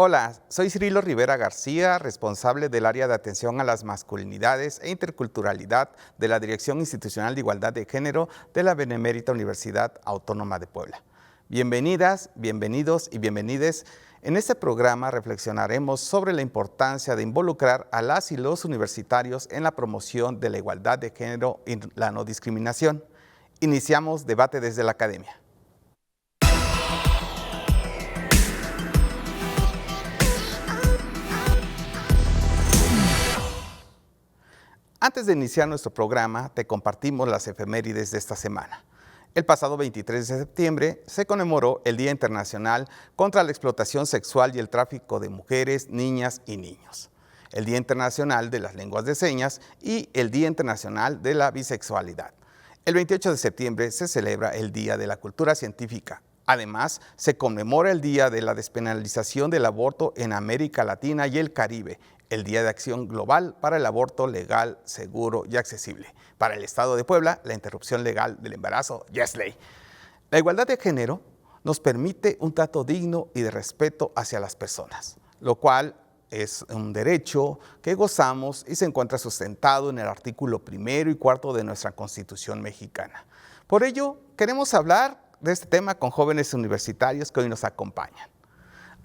Hola, soy Cirilo Rivera García, responsable del área de atención a las masculinidades e interculturalidad de la Dirección Institucional de Igualdad de Género de la Benemérita Universidad Autónoma de Puebla. Bienvenidas, bienvenidos y bienvenides. En este programa reflexionaremos sobre la importancia de involucrar a las y los universitarios en la promoción de la igualdad de género y la no discriminación. Iniciamos debate desde la academia. Antes de iniciar nuestro programa, te compartimos las efemérides de esta semana. El pasado 23 de septiembre se conmemoró el Día Internacional contra la Explotación Sexual y el Tráfico de Mujeres, Niñas y Niños, el Día Internacional de las Lenguas de Señas y el Día Internacional de la Bisexualidad. El 28 de septiembre se celebra el Día de la Cultura Científica. Además, se conmemora el Día de la Despenalización del Aborto en América Latina y el Caribe, el Día de Acción Global para el Aborto Legal, Seguro y Accesible. Para el Estado de Puebla, la interrupción legal del embarazo ya es ley. La igualdad de género nos permite un trato digno y de respeto hacia las personas, lo cual es un derecho que gozamos y se encuentra sustentado en el artículo 1 y 4 de nuestra Constitución mexicana. Por ello, queremos hablar de este tema con jóvenes universitarios que hoy nos acompañan.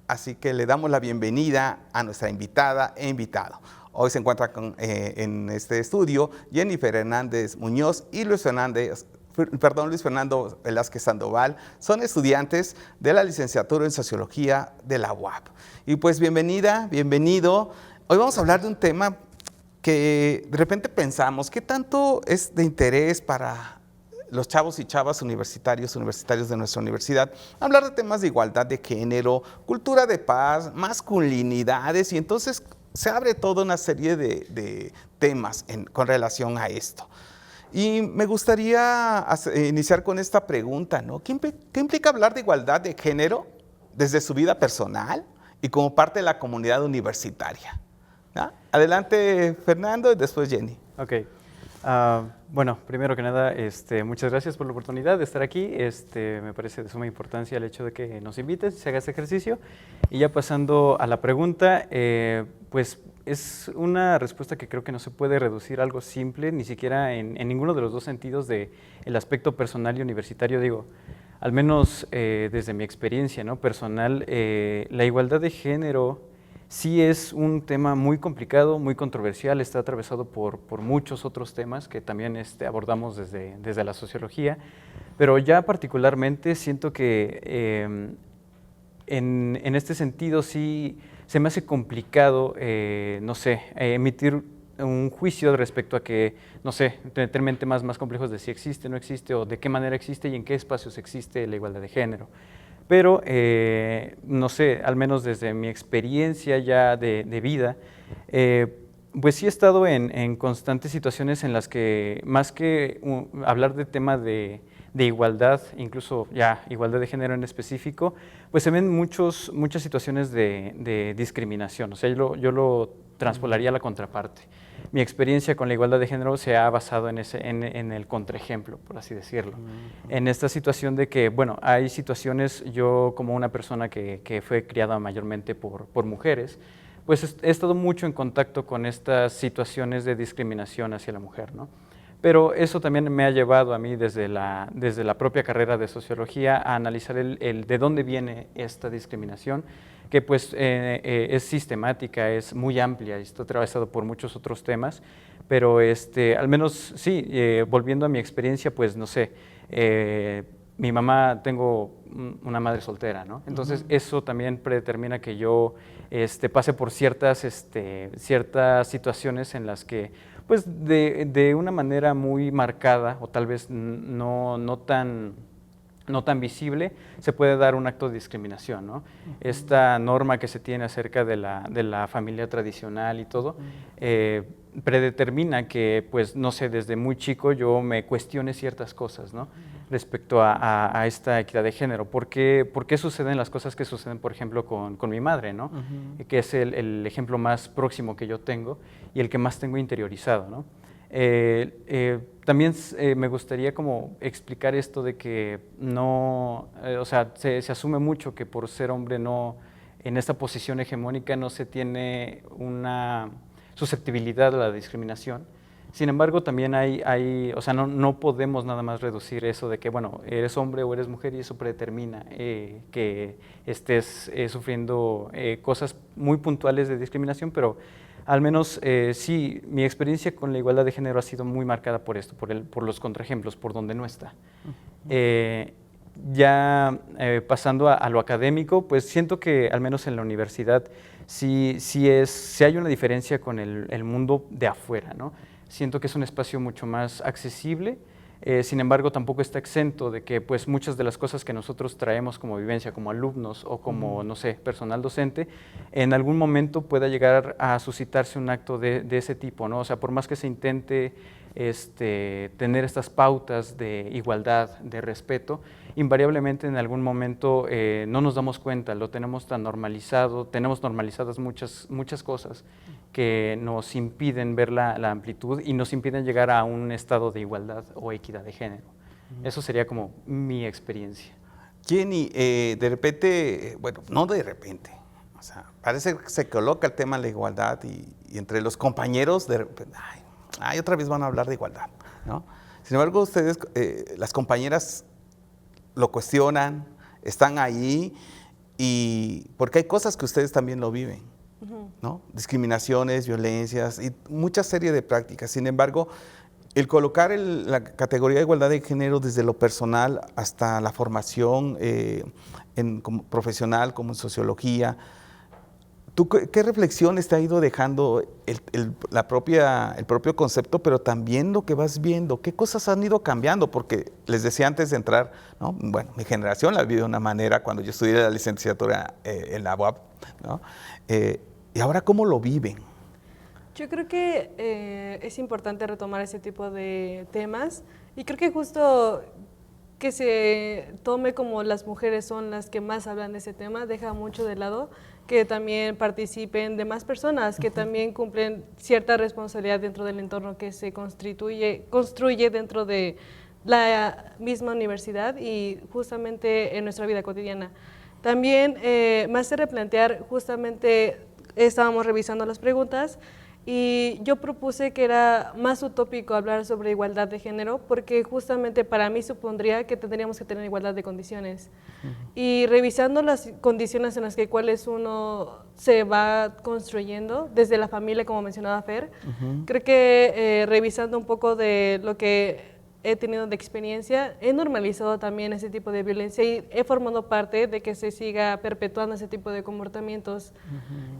Así que le damos la bienvenida a nuestra invitada e invitado. Hoy se encuentra en este estudio Jennifer Hernández Muñoz y Luis Fernando Velázquez Sandoval. Son estudiantes de la licenciatura en Sociología de la UAP. Y pues bienvenida, bienvenido. Hoy vamos a hablar de un tema que de repente pensamos, ¿qué tanto es de interés para los chavos y chavas universitarios de nuestra universidad? Hablar de temas de igualdad de género, cultura de paz, masculinidades, y entonces se abre toda una serie de temas con relación a esto. Y me gustaría iniciar con esta pregunta, ¿no? ¿Qué implica hablar de igualdad de género desde su vida personal y como parte de la comunidad universitaria? ¿No? Adelante, Fernando, y después Jenny. Ok. Bueno, primero que nada, muchas gracias por la oportunidad de estar aquí. Me parece de suma importancia el hecho de que nos invites y se haga este ejercicio. Y ya pasando a la pregunta, pues es una respuesta que creo que no se puede reducir a algo simple, ni siquiera en ninguno de los dos sentidos del aspecto personal y universitario. Digo, al menos desde mi experiencia, ¿no?, personal, la igualdad de género sí es un tema muy complicado, muy controversial, está atravesado por muchos otros temas que también abordamos desde la sociología, pero ya particularmente siento que en este sentido sí se me hace complicado, no sé, emitir un juicio respecto a que, no sé, tener temas más complejos de si existe, no existe, o de qué manera existe y en qué espacios existe la igualdad de género. Pero, no sé, al menos desde mi experiencia ya de vida, pues sí he estado en constantes situaciones en las que, más que hablar de tema de igualdad, incluso ya igualdad de género en específico, pues se ven muchas situaciones de discriminación. O sea, yo lo transpolaría a la contraparte. Mi experiencia con la igualdad de género se ha basado en el contraejemplo, por así decirlo. En esta situación de que, bueno, hay situaciones, yo como una persona que fue criada mayormente por mujeres, pues he estado mucho en contacto con estas situaciones de discriminación hacia la mujer, ¿no? Pero eso también me ha llevado a mí desde la propia carrera de sociología a analizar el de dónde viene esta discriminación, que pues es sistemática, es muy amplia y está atravesado por muchos otros temas, pero al menos sí, volviendo a mi experiencia, pues no sé, mi mamá, tengo una madre soltera, ¿no? Entonces eso también predetermina que yo pase por ciertas situaciones en las que pues de una manera muy marcada o tal vez no tan visible, se puede dar un acto de discriminación, ¿no? Esta norma que se tiene acerca de la familia tradicional y todo, predetermina que, pues, no sé, desde muy chico yo me cuestione ciertas cosas, ¿no?, respecto a esta equidad de género. ¿Por qué suceden las cosas que suceden, por ejemplo, con mi madre, ¿no?, que es el ejemplo más próximo que yo tengo y el que más tengo interiorizado, ¿no? También me gustaría como explicar esto de que no, o sea, se asume mucho que por ser hombre no en esta posición hegemónica no se tiene una susceptibilidad a la discriminación. Sin embargo, también o sea, no podemos nada más reducir eso de que, bueno, eres hombre o eres mujer y eso predetermina que estés sufriendo cosas muy puntuales de discriminación, pero al menos sí, mi experiencia con la igualdad de género ha sido muy marcada por esto, por los contraejemplos, por donde no está. Ya pasando a lo académico, pues siento que al menos en la universidad sí hay una diferencia con el mundo de afuera, ¿no? Siento que es un espacio mucho más accesible, sin embargo tampoco está exento de que pues muchas de las cosas que nosotros traemos como vivencia, como alumnos o como, no sé, personal docente, en algún momento pueda llegar a suscitarse un acto de ese tipo, ¿no? O sea, por más que se intente tener estas pautas de igualdad, de respeto, invariablemente en algún momento no nos damos cuenta, lo tenemos tan normalizado, tenemos normalizadas muchas cosas que nos impiden ver la amplitud y nos impiden llegar a un estado de igualdad o equidad de género. Eso sería como mi experiencia. Jenny, de repente, bueno, no de repente, o sea, parece que se coloca el tema de la igualdad y entre los compañeros, de repente, ay, otra vez van a hablar de igualdad, ¿no? Sin embargo, ustedes, las compañeras, lo cuestionan, están ahí, y porque hay cosas que ustedes también lo viven, ¿no? Discriminaciones, violencias y mucha serie de prácticas. Sin embargo, el colocar la categoría de igualdad de género desde lo personal hasta la formación como profesional, como en sociología, ¿tú qué reflexiones te ha ido dejando el propio concepto, pero también lo que vas viendo? ¿Qué cosas han ido cambiando? Porque les decía antes de entrar, ¿no? Bueno, mi generación la vivió de una manera cuando yo estudié la licenciatura en la UAP, ¿no? ¿Y ahora cómo lo viven? Yo creo que es importante retomar ese tipo de temas y creo que justo que se tome como las mujeres son las que más hablan de ese tema, deja mucho de lado que también participen demás personas, que también cumplen cierta responsabilidad dentro del entorno que se construye dentro de la misma universidad y justamente en nuestra vida cotidiana. También me hace replantear, justamente estábamos revisando las preguntas, y yo propuse que era más utópico hablar sobre igualdad de género porque justamente para mí supondría que tendríamos que tener igualdad de condiciones. Y revisando las condiciones en las que cuales uno se va construyendo, desde la familia, como mencionaba Fer, creo que revisando un poco de lo que he tenido de experiencia, he normalizado también ese tipo de violencia y he formado parte de que se siga perpetuando ese tipo de comportamientos.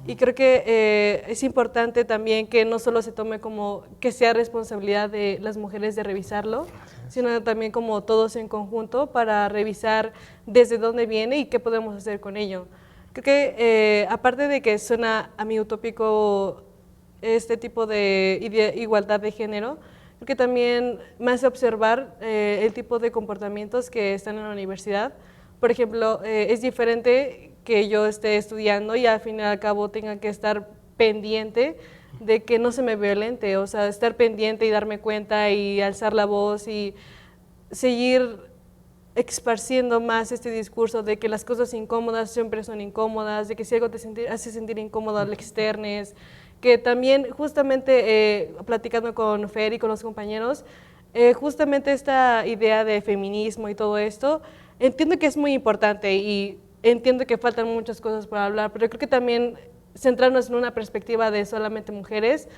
Y creo que es importante también que no solo se tome como que sea responsabilidad de las mujeres de revisarlo, sino también como todos en conjunto para revisar desde dónde viene y qué podemos hacer con ello. Creo que aparte de que suena a mí utópico este tipo de igualdad de género, porque también me hace observar el tipo de comportamientos que están en la universidad. Por ejemplo, es diferente que yo esté estudiando y al fin y al cabo tenga que estar pendiente de que no se me violente, o sea, estar pendiente y darme cuenta y alzar la voz y seguir esparciendo más este discurso de que las cosas incómodas siempre son incómodas, de que si algo te hace sentir incómodo, lo externes, que también justamente platicando con Fer y con los compañeros, justamente esta idea de feminismo y todo esto, entiendo que es muy importante y entiendo que faltan muchas cosas por hablar, pero creo que también centrarnos en una perspectiva de solamente mujeres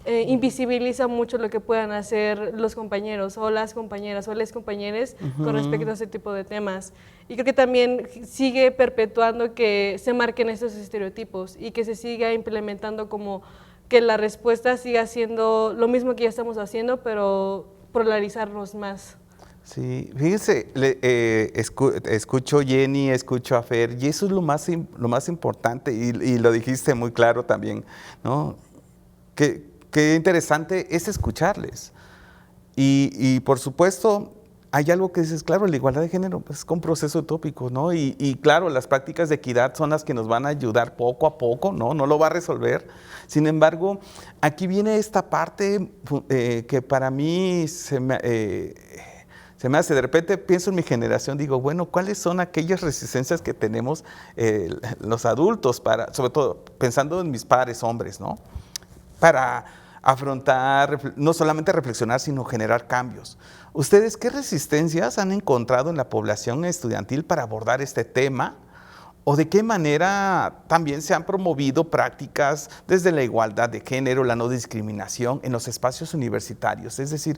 invisibiliza mucho lo que puedan hacer los compañeros o las compañeras o les compañeros con respecto a ese tipo de temas. Y creo que también sigue perpetuando que se marquen esos estereotipos y que se siga implementando como que la respuesta siga siendo lo mismo que ya estamos haciendo, pero polarizarnos más. Sí, fíjense, escucho a Jenny, escucho a Fer, y eso es lo más importante, y lo dijiste muy claro también, ¿no? Qué interesante es escucharles. Y por supuesto, hay algo que dices, claro, la igualdad de género es un proceso utópico, ¿no? Y claro, las prácticas de equidad son las que nos van a ayudar poco a poco, ¿no? No lo va a resolver. Sin embargo, aquí viene esta parte que para mí Se me hace, de repente pienso en mi generación, digo, bueno, ¿cuáles son aquellas resistencias que tenemos los adultos, sobre todo pensando en mis padres hombres, ¿no? Para afrontar, no solamente reflexionar, sino generar cambios. ¿Ustedes qué resistencias han encontrado en la población estudiantil para abordar este tema? ¿O de qué manera también se han promovido prácticas desde la igualdad de género, la no discriminación en los espacios universitarios? Es decir,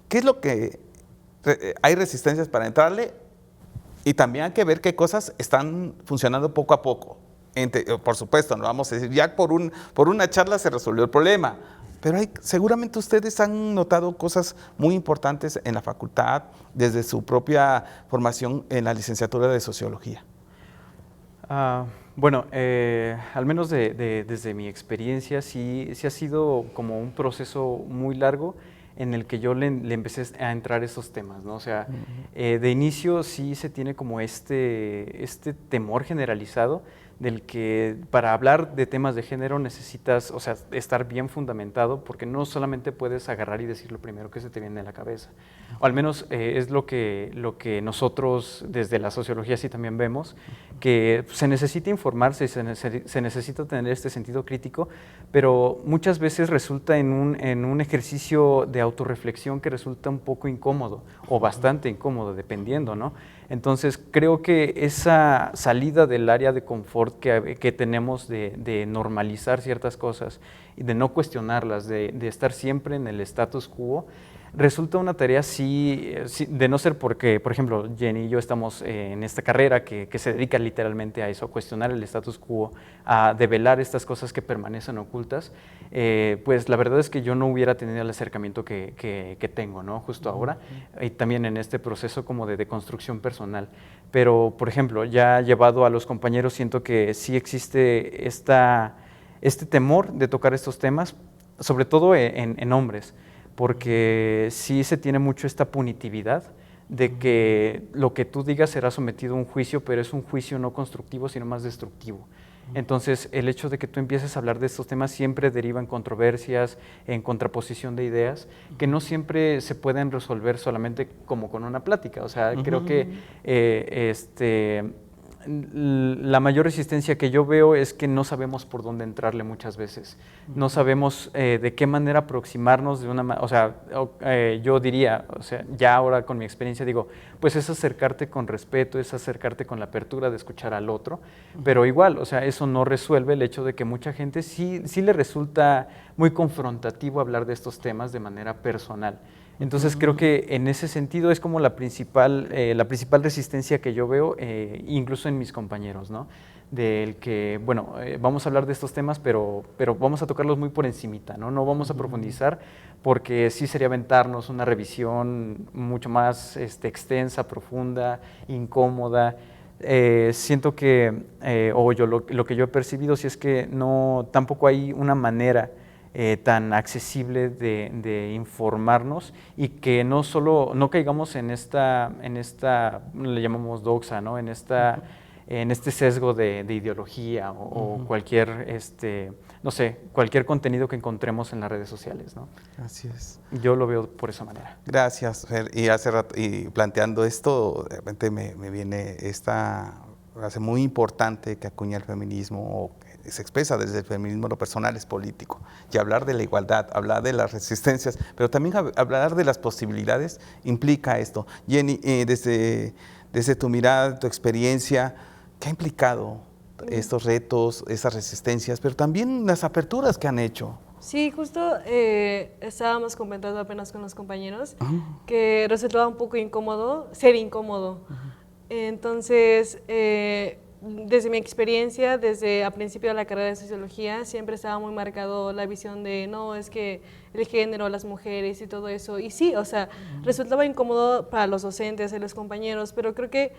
¿qué es lo que hay resistencias para entrarle? Y también hay que ver qué cosas están funcionando poco a poco. Por supuesto, no vamos a decir, ya por una charla se resolvió el problema, pero seguramente ustedes han notado cosas muy importantes en la facultad desde su propia formación en la licenciatura de Sociología. Bueno, al menos desde mi experiencia, sí ha sido como un proceso muy largo en el que yo le empecé a entrar esos temas, ¿no? O sea, de inicio sí se tiene como este temor generalizado del que para hablar de temas de género necesitas, o sea, estar bien fundamentado, porque no solamente puedes agarrar y decir lo primero que se te viene a la cabeza. O al menos es lo que nosotros desde la sociología sí también vemos, que se necesita informarse, se necesita tener este sentido crítico, pero muchas veces resulta en un ejercicio de autorreflexión que resulta un poco incómodo, o bastante incómodo, dependiendo, ¿no? Entonces, creo que esa salida del área de confort que tenemos de normalizar ciertas cosas y de no cuestionarlas, de estar siempre en el status quo, resulta una tarea sí, de no ser porque, por ejemplo, Jenny y yo estamos en esta carrera que se dedica literalmente a eso, a cuestionar el status quo, a develar estas cosas que permanecen ocultas, pues la verdad es que yo no hubiera tenido el acercamiento que tengo, ¿no? Justo ahora, y también en este proceso como de deconstrucción personal. Pero, por ejemplo, ya llevado a los compañeros, siento que sí existe este temor de tocar estos temas, sobre todo en hombres, porque sí se tiene mucho esta punitividad de que lo que tú digas será sometido a un juicio, pero es un juicio no constructivo, sino más destructivo. Entonces, el hecho de que tú empieces a hablar de estos temas siempre deriva en controversias, en contraposición de ideas, que no siempre se pueden resolver solamente como con una plática. O sea, creo que la mayor resistencia que yo veo es que no sabemos por dónde entrarle muchas veces. No sabemos de qué manera aproximarnos de una manera, o sea, yo diría, o sea, ya ahora con mi experiencia digo, pues es acercarte con respeto, es acercarte con la apertura de escuchar al otro, pero igual, o sea, eso no resuelve el hecho de que mucha gente sí le resulta muy confrontativo hablar de estos temas de manera personal. Entonces creo que en ese sentido es como la principal resistencia que yo veo, incluso en mis compañeros, ¿no? Del que, bueno, vamos a hablar de estos temas, pero vamos a tocarlos muy por encimita, ¿no? No vamos a profundizar, porque sí sería aventarnos una revisión mucho más extensa, profunda, incómoda. Siento que, o yo lo que yo he percibido, si es que tampoco hay una manera tan accesible de informarnos y que no caigamos en esta le llamamos doxa, ¿no? en este sesgo de ideología o cualquier no sé, cualquier contenido que encontremos en las redes sociales, ¿no? Así es. Yo lo veo por esa manera. Gracias, Fer. Y hace rato, y planteando esto, de repente me viene esta frase muy importante que acuña el feminismo, o que se expresa desde el feminismo: lo personal es político. Y hablar de la igualdad, hablar de las resistencias, pero también hablar de las posibilidades implica esto. Jenny, desde tu mirada, tu experiencia, ¿qué ha implicado estos retos, esas resistencias, pero también las aperturas que han hecho? Sí, justo estábamos comentando apenas con los compañeros que resultaba un poco incómodo ser incómodo. Entonces, desde mi experiencia, desde a principio de la carrera de Sociología, siempre estaba muy marcado la visión de, no, es que el género, las mujeres y todo eso. Y sí, o sea, resultaba incómodo para los docentes y los compañeros, pero creo que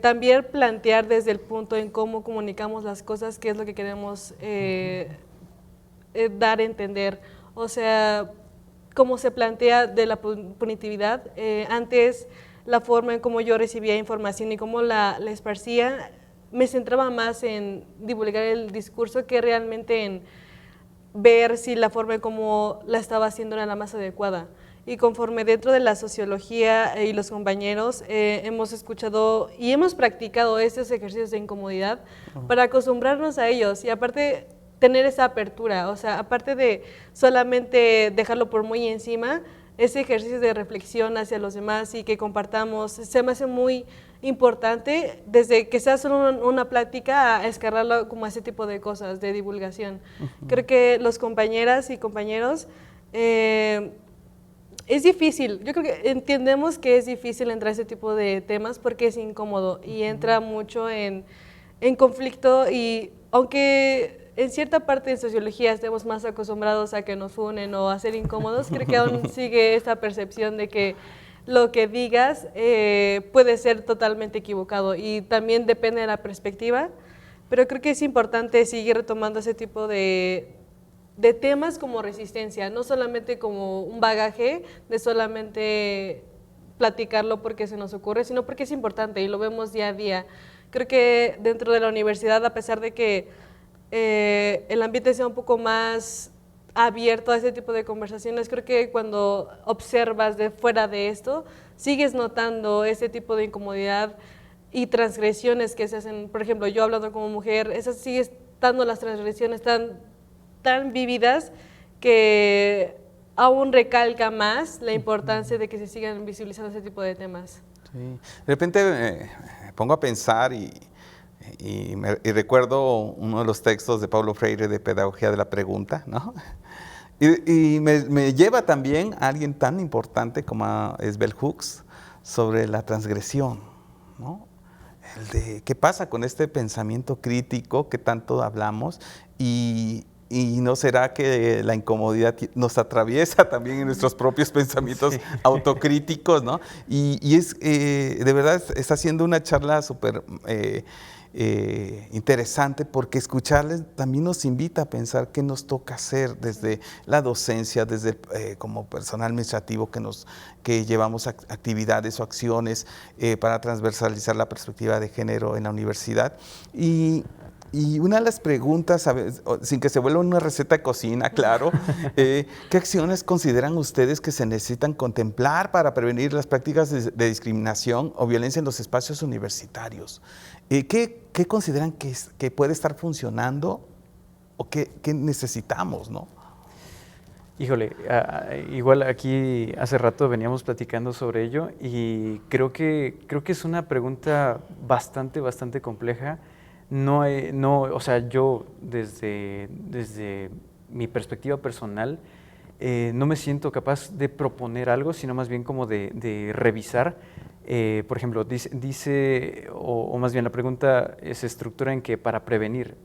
también plantear desde el punto en cómo comunicamos las cosas, qué es lo que queremos dar a entender. O sea, cómo se plantea de la punitividad. Antes, la forma en cómo yo recibía información y cómo la esparcía, me centraba más en divulgar el discurso que realmente en ver si la forma en cómo la estaba haciendo era la más adecuada. y conforme dentro de la sociología y los compañeros hemos escuchado y hemos practicado estos ejercicios de incomodidad para acostumbrarnos a ellos y aparte tener esa apertura, o sea, aparte de solamente dejarlo por muy encima, ese ejercicio de reflexión hacia los demás y que compartamos, se me hace muy importante desde que sea solo una plática a escalarlo como a ese tipo de cosas, de divulgación. Creo que los compañeras y compañeros, es difícil, yo creo que entendemos que es difícil entrar a ese tipo de temas porque es incómodo y entra mucho en conflicto y aunque en cierta parte de sociología estemos más acostumbrados a que nos funen o a ser incómodos, creo que aún sigue esta percepción de que lo que digas puede ser totalmente equivocado y también depende de la perspectiva, pero creo que es importante seguir retomando ese tipo de temas como resistencia, no solamente como un bagaje de solamente platicarlo porque se nos ocurre, sino porque es importante y lo vemos día a día. Creo que dentro de la universidad, a pesar de que el ambiente sea un poco más abierto a ese tipo de conversaciones, creo que cuando observas de fuera de esto, sigues notando ese tipo de incomodidad y transgresiones que se hacen. Por ejemplo, yo hablando como mujer, esas sigue estando las transgresiones tan vívidas que aún recalca más la importancia de que se sigan visibilizando ese tipo de temas. Sí. De repente me pongo a pensar y recuerdo uno de los textos de Paulo Freire de Pedagogía de la Pregunta, ¿no? Y me lleva también a alguien tan importante como es Bell Hooks sobre la transgresión, ¿no? El de qué pasa con este pensamiento crítico que tanto hablamos y no será que la incomodidad nos atraviesa también en nuestros propios pensamientos autocríticos, ¿no? Y es, de verdad, está haciendo una charla súper interesante porque escucharles también nos invita a pensar qué nos toca hacer desde la docencia, desde como personal administrativo que llevamos actividades o acciones para transversalizar la perspectiva de género en la universidad. Y una de las preguntas, sin que se vuelva una receta de cocina, claro, ¿qué acciones consideran ustedes que se necesitan contemplar para prevenir las prácticas de discriminación o violencia en los espacios universitarios? ¿Qué consideran que puede estar funcionando o qué necesitamos, no? Híjole, igual aquí hace rato veníamos platicando sobre ello y creo que es una pregunta bastante compleja. O sea, yo desde mi perspectiva personal no me siento capaz de proponer algo, sino más bien como de revisar. Por ejemplo, dice o más bien la pregunta se estructura en que para prevenir,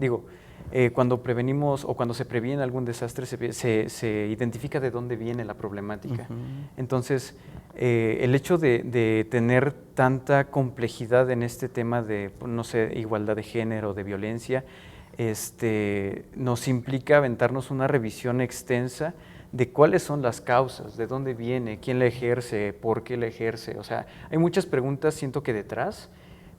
cuando prevenimos o cuando se previene algún desastre se identifica de dónde viene la problemática. Entonces, el hecho de tener tanta complejidad en este tema de, no sé, igualdad de género, de violencia, nos implica aventarnos una revisión extensa de cuáles son las causas, de dónde viene, quién la ejerce, por qué la ejerce. O sea, hay muchas preguntas, siento que detrás,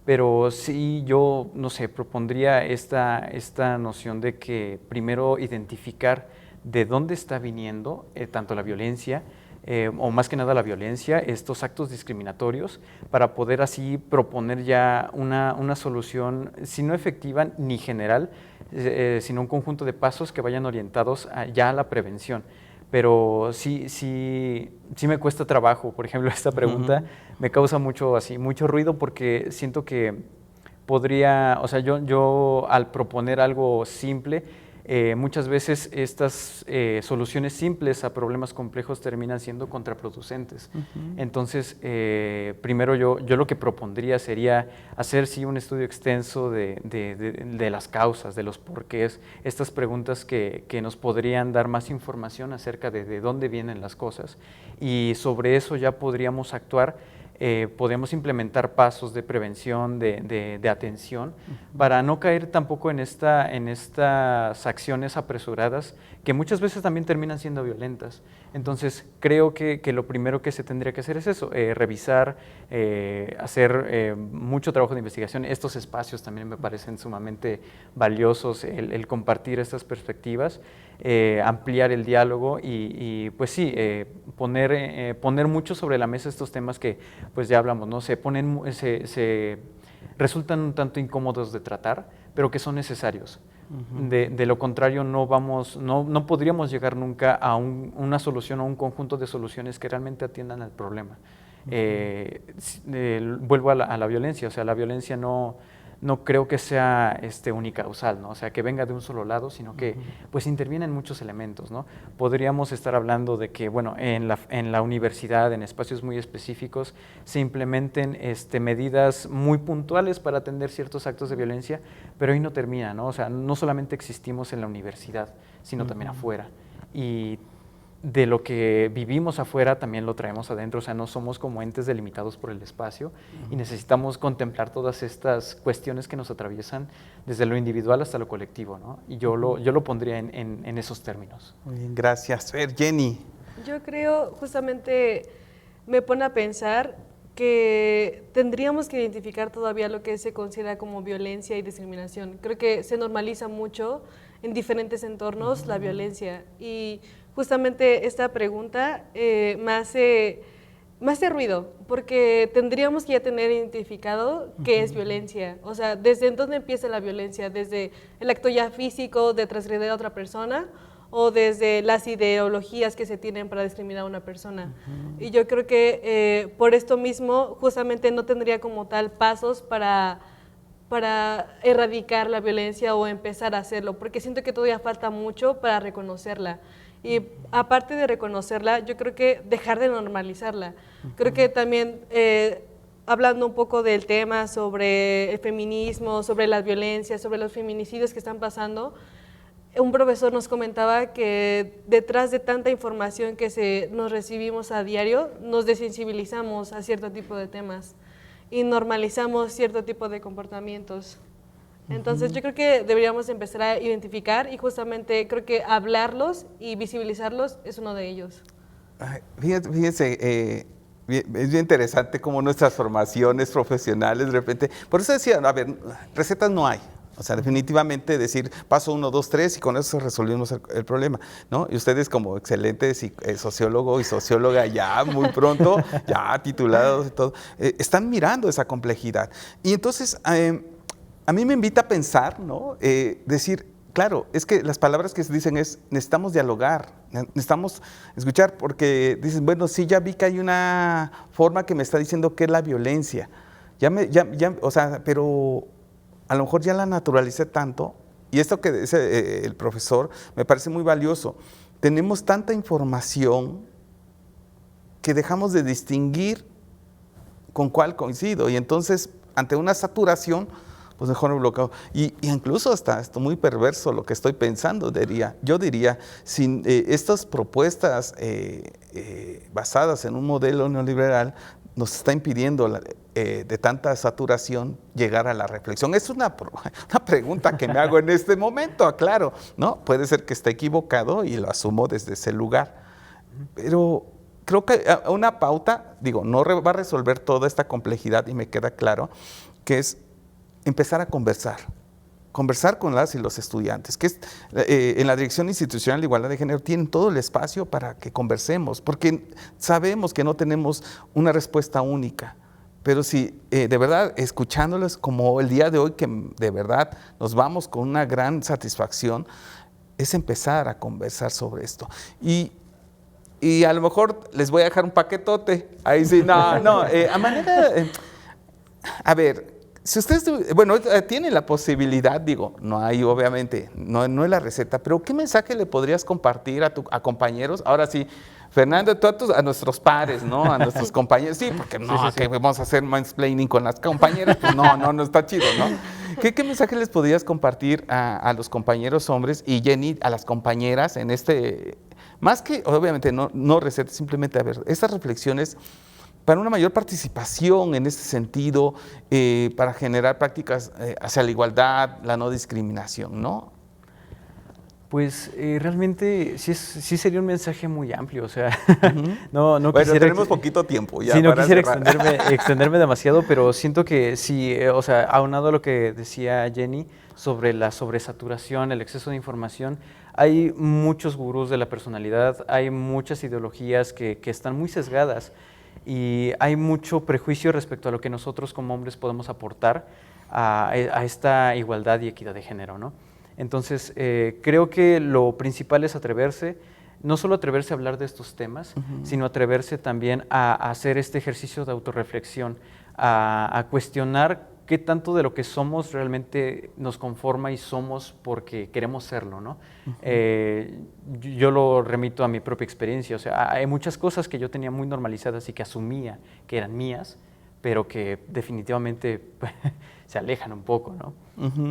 pero sí yo, no sé, propondría esta noción de que primero identificar de dónde está viniendo tanto la violencia, o más que nada la violencia, estos actos discriminatorios, para poder así proponer ya una solución, si no efectiva ni general, sino un conjunto de pasos que vayan orientados ya a la prevención. Pero sí me cuesta trabajo, por ejemplo, esta pregunta me causa mucho ruido porque siento que podría, o sea, yo al proponer algo simple, muchas veces estas soluciones simples a problemas complejos terminan siendo contraproducentes. Entonces, primero yo lo que propondría sería hacer sí un estudio extenso de las causas, de los porqués, estas preguntas que nos podrían dar más información acerca de dónde vienen las cosas, y sobre eso ya podríamos actuar podemos implementar pasos de prevención, de atención, para no caer tampoco en estas acciones apresuradas que muchas veces también terminan siendo violentas. Entonces, creo que lo primero que se tendría que hacer es eso, revisar, hacer mucho trabajo de investigación. Estos espacios también me parecen sumamente valiosos, el compartir estas perspectivas, ampliar el diálogo y pues sí, poner mucho sobre la mesa estos temas que pues ya hablamos, ¿no? Se resultan un tanto incómodos de tratar, pero que son necesarios. De lo contrario, no podríamos llegar nunca a una solución o un conjunto de soluciones que realmente atiendan al problema. Vuelvo a la violencia, o sea, la violencia no creo que sea unicausal, ¿no? O sea, que venga de un solo lado, sino que pues intervienen muchos elementos, ¿no? Podríamos estar hablando de que, bueno, en la universidad, en espacios muy específicos, se implementen medidas muy puntuales para atender ciertos actos de violencia, pero ahí no termina, ¿no? O sea, no solamente existimos en la universidad, sino también afuera. Y de lo que vivimos afuera también lo traemos adentro, o sea, no somos como entes delimitados por el espacio y necesitamos contemplar todas estas cuestiones que nos atraviesan desde lo individual hasta lo colectivo, ¿no? Y yo lo pondría en esos términos. Muy bien, gracias. Jenny. Yo creo, justamente me pone a pensar que tendríamos que identificar todavía lo que se considera como violencia y discriminación. Creo que se normaliza mucho en diferentes entornos la violencia y justamente esta pregunta me hace ruido, porque tendríamos que ya tener identificado qué es violencia. O sea, ¿desde dónde empieza la violencia? ¿Desde el acto ya físico de transgredir a otra persona o desde las ideologías que se tienen para discriminar a una persona? Y yo creo que por esto mismo justamente no tendría como tal pasos para erradicar la violencia o empezar a hacerlo, porque siento que todavía falta mucho para reconocerla. Y aparte de reconocerla, yo creo que dejar de normalizarla. Creo que también, hablando un poco del tema sobre el feminismo, sobre las violencias, sobre los feminicidios que están pasando, un profesor nos comentaba que detrás de tanta información que nos recibimos a diario, nos desensibilizamos a cierto tipo de temas y normalizamos cierto tipo de comportamientos. Entonces yo creo que deberíamos empezar a identificar y justamente creo que hablarlos y visibilizarlos es uno de ellos. Fíjense, es bien interesante cómo nuestras formaciones profesionales de repente, por eso decía, a ver, recetas no hay. O sea, definitivamente decir paso 1, 2, 3 y con eso resolvimos el problema, ¿no? Y ustedes como excelentes sociólogo y socióloga ya muy pronto, ya titulados y todo, están mirando esa complejidad. Y entonces a mí me invita a pensar, ¿no? Decir, claro, es que las palabras que se dicen es necesitamos dialogar, necesitamos escuchar, porque dicen, bueno, sí, ya vi que hay una forma que me está diciendo que es la violencia, o sea, pero a lo mejor ya la naturalicé tanto, y esto que dice el profesor me parece muy valioso. Tenemos tanta información que dejamos de distinguir con cuál coincido, y entonces ante una saturación, pues mejor me bloqueo. Y incluso hasta esto muy perverso lo que estoy pensando, yo diría, sin estas propuestas basadas en un modelo neoliberal, nos está impidiendo de tanta saturación llegar a la reflexión. Es una pregunta que me hago en este momento, aclaro, ¿no? Puede ser que esté equivocado y lo asumo desde ese lugar, pero creo que una pauta, no va a resolver toda esta complejidad y me queda claro que es empezar a conversar con las y los estudiantes, que en la Dirección Institucional de Igualdad de Género tienen todo el espacio para que conversemos, porque sabemos que no tenemos una respuesta única, pero si de verdad escuchándoles como el día de hoy, que de verdad nos vamos con una gran satisfacción, es empezar a conversar sobre esto. Y a lo mejor les voy a dejar un paquetote, ahí sí, a ver, si ustedes, tienen la posibilidad, no hay obviamente, no es la receta, pero ¿qué mensaje le podrías compartir a compañeros? Ahora sí, Fernando, tú a nuestros pares, ¿no? A nuestros compañeros, sí, porque que vamos a hacer mansplaining con las compañeras, pues no está chido, ¿no? ¿Qué mensaje les podrías compartir a los compañeros hombres y Jenny, a las compañeras en más que obviamente no recetas, simplemente a ver, estas reflexiones para una mayor participación en este sentido, para generar prácticas hacia la igualdad, la no discriminación, ¿no? Pues realmente sí sería un mensaje muy amplio, o sea, no Bueno, quisiera... tenemos poquito tiempo ya Sí, no para quisiera cerrar. extenderme demasiado, pero siento que sí, o sea, aunado a lo que decía Jenny sobre la sobresaturación, el exceso de información, hay muchos gurús de la personalidad, hay muchas ideologías que están muy sesgadas y hay mucho prejuicio respecto a lo que nosotros como hombres podemos aportar a esta igualdad y equidad de género, ¿no? Entonces, creo que lo principal es atreverse, no solo atreverse a hablar de estos temas, sino atreverse también a hacer este ejercicio de autorreflexión, a cuestionar qué tanto de lo que somos realmente nos conforma y somos porque queremos serlo, ¿no? Yo lo remito a mi propia experiencia, o sea, hay muchas cosas que yo tenía muy normalizadas y que asumía que eran mías, pero que definitivamente se alejan un poco, ¿no?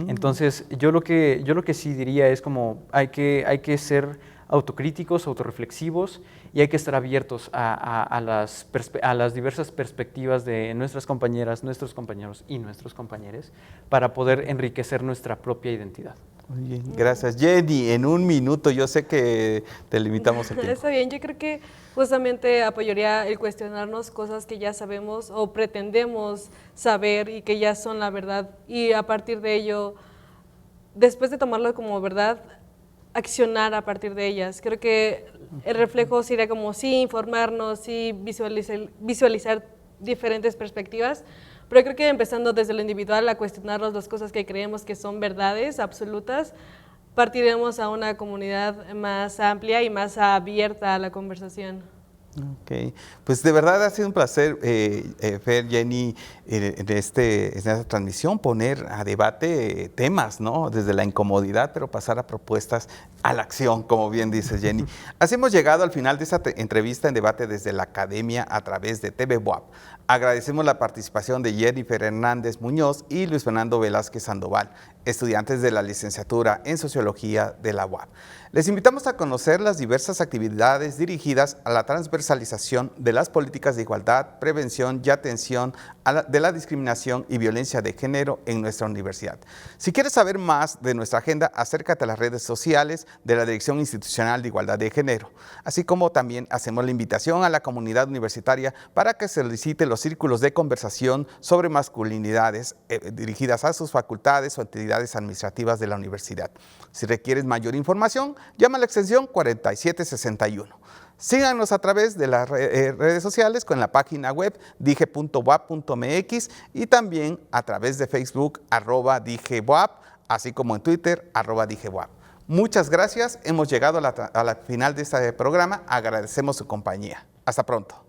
Entonces, yo lo que sí diría es como hay que ser autocríticos, autorreflexivos y hay que estar abiertos a las diversas perspectivas de nuestras compañeras, nuestros compañeros y nuestros compañeros para poder enriquecer nuestra propia identidad. Muy bien, gracias. Jenny, en un minuto, yo sé que te limitamos el tiempo. Está bien, yo creo que justamente apoyaría el cuestionarnos cosas que ya sabemos o pretendemos saber y que ya son la verdad y a partir de ello, después de tomarlo como verdad, accionar a partir de ellas. Creo que el reflejo sería como sí informarnos, sí visualizar diferentes perspectivas, pero creo que empezando desde lo individual a cuestionarnos las cosas que creemos que son verdades absolutas, partiremos a una comunidad más amplia y más abierta a la conversación. Ok, pues de verdad ha sido un placer, Fer, Jenny, en esta transmisión poner a debate temas, ¿no? Desde la incomodidad, pero pasar a propuestas, a la acción, como bien dice Jenny. Así hemos llegado al final de esta entrevista en debate desde la Academia a través de TV WAP. Agradecemos la participación de Jennifer Hernández Muñoz y Luis Fernando Velázquez Sandoval, estudiantes de la licenciatura en Sociología de la UAP. Les invitamos a conocer las diversas actividades dirigidas a la transversalización de las políticas de igualdad, prevención y atención de la discriminación y violencia de género en nuestra universidad. Si quieres saber más de nuestra agenda, acércate a las redes sociales de la Dirección Institucional de Igualdad de Género, así como también hacemos la invitación a la comunidad universitaria para que solicite los círculos de conversación sobre masculinidades dirigidas a sus facultades o entidades administrativas de la universidad. Si requieres mayor información, llama a la extensión 4761. Síganos a través de las redes sociales con la página web dije.wap.mx y también a través de Facebook @dijewap, así como en Twitter @dijewap. Muchas gracias, hemos llegado a la final de este programa, agradecemos su compañía. Hasta pronto.